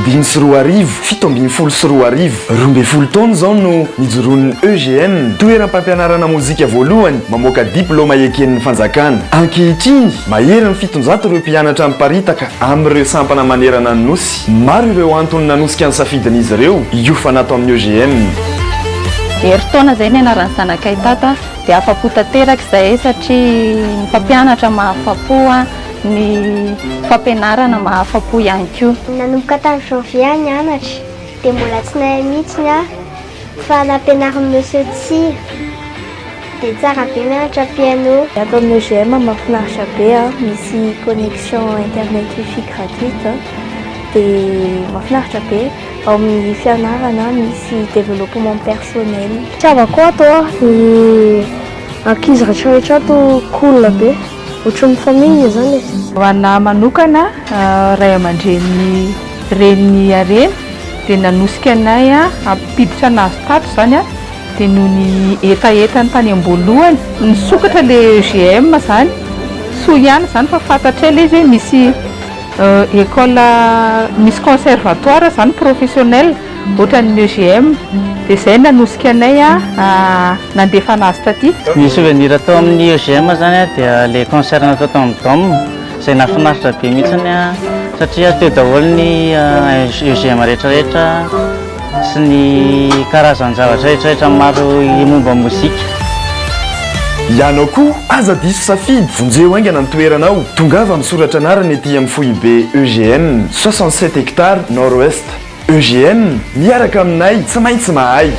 dimy sy roa arivo fito ambin'ny folo sy roa arivo roa ambin'ny folo taona zao no nijoroan'ny EGN toeram-pampianarana mozika voalohany mamoaka diplôma eken'ny fanjakana ankehitriny mahery ny fitonjato ireo mpianatra miparitaka amin'ireo sampana manerana ny nosy maro ireo antony nanosika ny safidin'izy ireo iofanatao amin'ny EGN Herintaona zay ny anaran'ny zanakay tata dia afa-po tanteraka izay satria ny mpampianatra mahafa-po ny fampianarana mahafa-po ihany koa. Nanomboka tamin'ny janvier nianatra dia mbola tsy nahay mihitsy fa nampianarin'i Monsieur Tsir dia tsara be mianatra piano. Ato amin'ny EGM mahafinaritra be misy connexion internet wifi gratuite dia mahafinaritra be. Ao amin'ny fianarana misy développement personnel. Tiavako ato ny ankizy rehetrarehetra ato cool be ohatran'ny famille zany. Ho ana manokana ray aman-dreny reny areny dia nanosika anay ampiditra anazy tato zany dia noho ny etaetany tany am-boalohany nisokatra le EGM zany soa ihany zany fa fantatra ilay izy hoe misy école misy conservatoire zany professionnel ohatran'ny EGM dia izay nanosika anay nandefa anazy taty. Ny souvenir atao amin'ny EGM zany dia le concert natao tao amin'ny dôme izay nahafinaritra be mihitsiny satria teo daholo ny EGM rehetrarehetra sy ny karazany zavatra rehetrarehetra maro momba mozika. Ianao koa aza diso safidy vonjeo aingana ny toeranao tongava misoratra anarany ety amin'ny foibe EGN 67 hectares nord-ouest EGN miaraka aminay tsy maintsy mahay.